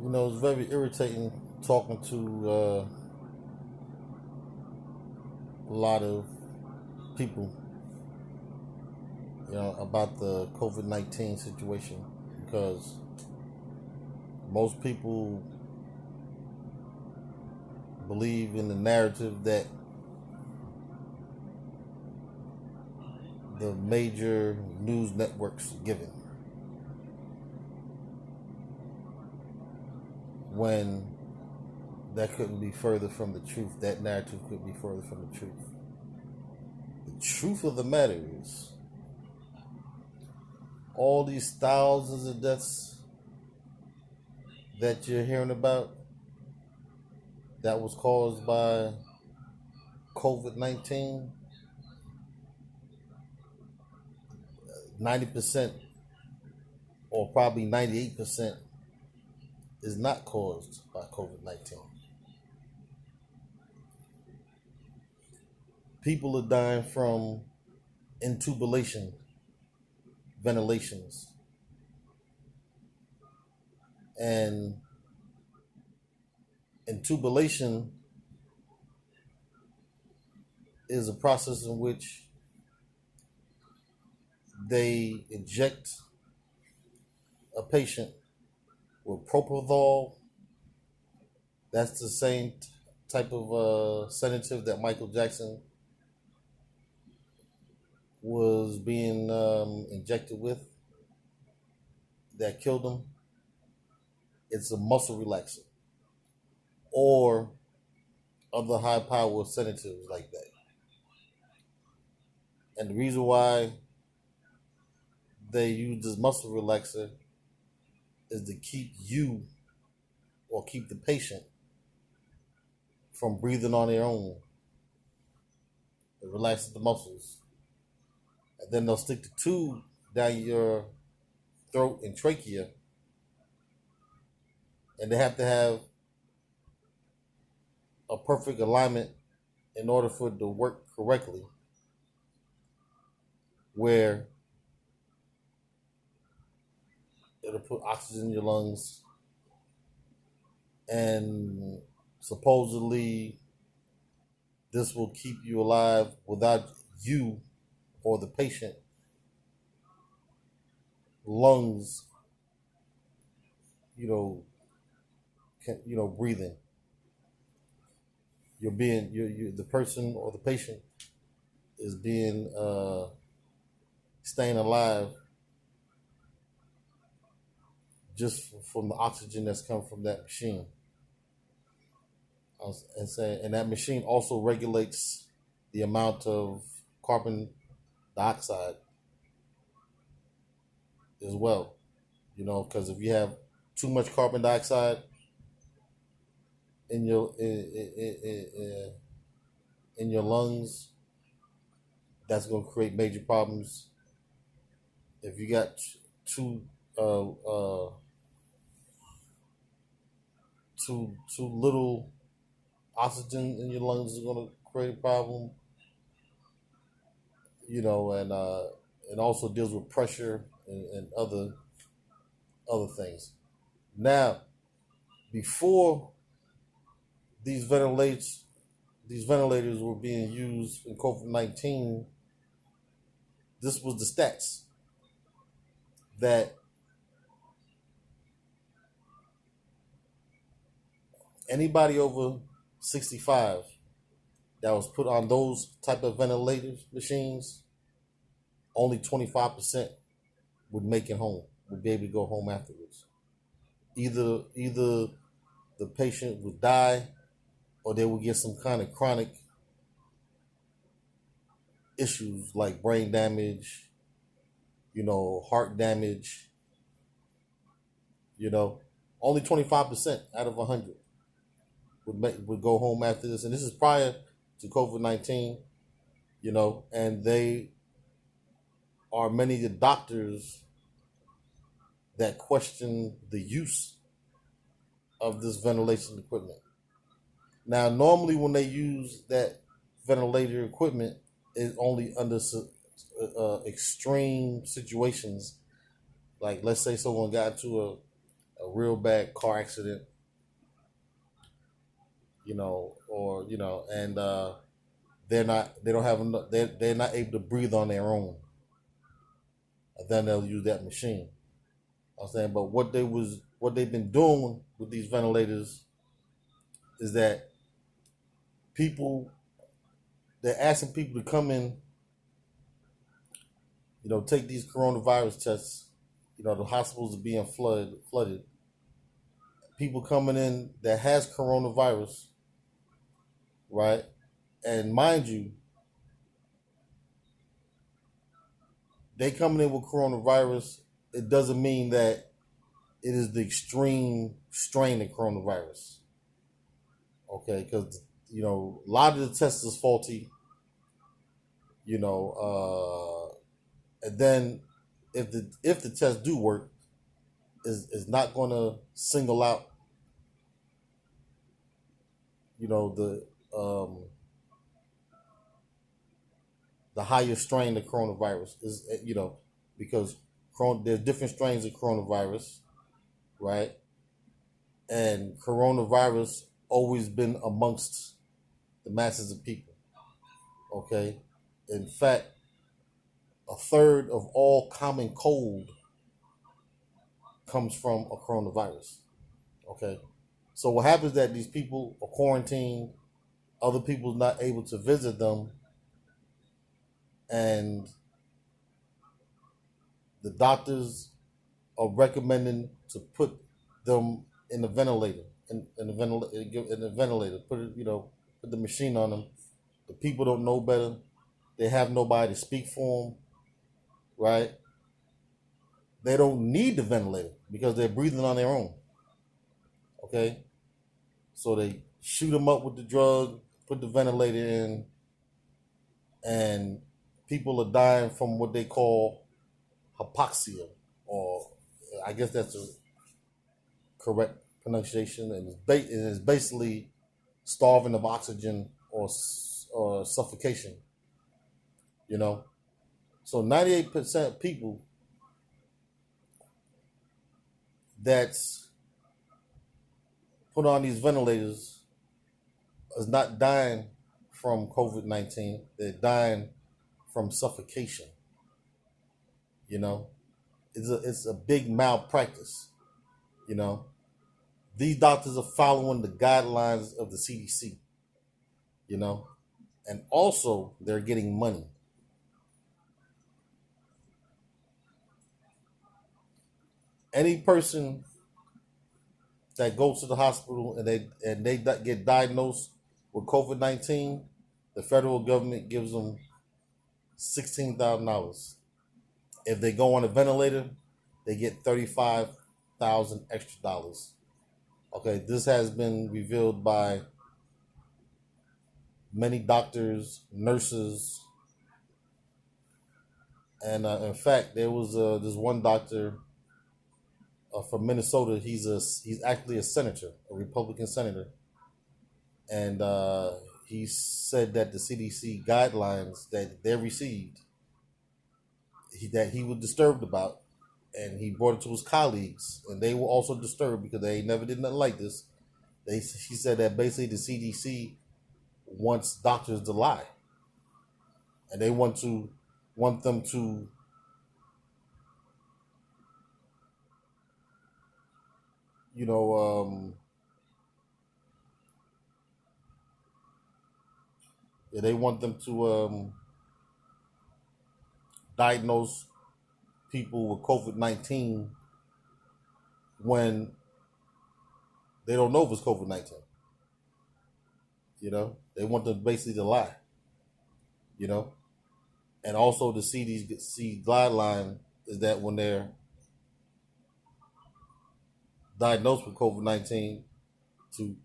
It's very irritating talking to a lot of people, about the COVID-19 situation because most people believe in the narrative that the major news networks are giving, when that couldn't be further from the truth. That narrative couldn't be further from the truth. The truth of the matter is, all these thousands of deaths that you're hearing about that was caused by COVID-19, 90% or probably 98% is not caused by COVID-19. People are dying from intubulation, ventilations, and intubulation is a process in which they inject a patient with propofol. That's the same type of sedative that Michael Jackson was being injected with that killed him. It's a muscle relaxer or other high power sedatives like that. And the reason why they use this muscle relaxer is to keep you or keep the patient from breathing on their own. It relaxes the muscles. And then they'll stick the tube down your throat and trachea. And they have to have a perfect alignment in order for it to work correctly, where it'll put oxygen in your lungs, and supposedly this will keep you alive without you or the patient lungs breathing. The person or the patient is being staying alive just from the oxygen that's come from that machine. And that machine also regulates the amount of carbon dioxide as well. Because if you have too much carbon dioxide in your lungs, that's going to create major problems. If you got too little oxygen in your lungs, is going to create a problem. And it also deals with pressure and other things. Now, before these ventilators were being used in COVID-19, this was the stats that anybody over 65 that was put on those type of ventilator machines, only 25% would make it home, would be able to go home afterwards. Either the patient would die, or they would get some kind of chronic issues like brain damage, heart damage. Only 25% out of 100 would go home after this, and this is prior to COVID-19. And they are many of the doctors that question the use of this ventilation equipment. Now, normally when they use that ventilator equipment, it's only under extreme situations. Like, let's say someone got into a real bad car accident, and they don't have enough, they're not able to breathe on their own, and then they'll use that machine. I'm saying, but what they've been doing with these ventilators is that people they're asking people to come in, take these coronavirus tests. The hospitals are being flooded. People coming in that has coronavirus, right? And mind you, they coming in with coronavirus. It doesn't mean that it is the extreme strain of coronavirus. Okay, because a lot of the tests is faulty. And then if the tests do work, is not going to single out, the highest strain of coronavirus is, because there's different strains of coronavirus, right? And coronavirus always been amongst the masses of people. Okay, in fact, a third of all common cold comes from a coronavirus. Okay, so what happens is that these people are quarantined, other people not able to visit them, and the doctors are recommending to put them in the ventilator, put it, put the machine on them. The people don't know better. They have nobody to speak for them, right? They don't need the ventilator because they're breathing on their own. Okay, so they shoot them up with the drug, put the ventilator in, and people are dying from what they call hypoxia, or I guess that's a correct pronunciation, and it's basically starving of oxygen or suffocation. So 98% people that's put on these ventilators is not dying from COVID-19. They're dying from suffocation. It's a big malpractice. These doctors are following the guidelines of the CDC. And also they're getting money. Any person that goes to the hospital and they get diagnosed with COVID-19, the federal government gives them $16,000. If they go on a ventilator, they get $35,000 extra dollars. Okay, this has been revealed by many doctors, nurses, and in fact, there was this one doctor from Minnesota. He's actually a senator, a Republican senator, and he said that the CDC guidelines that they received, that he was disturbed about, and he brought it to his colleagues, and they were also disturbed because they never did nothing like this. He said that basically the CDC wants doctors to lie, and they want them to they want them to diagnose people with COVID-19 when they don't know if it's COVID-19. They want them basically to lie. And also the CDC guideline is that when they're diagnosed with COVID-19, to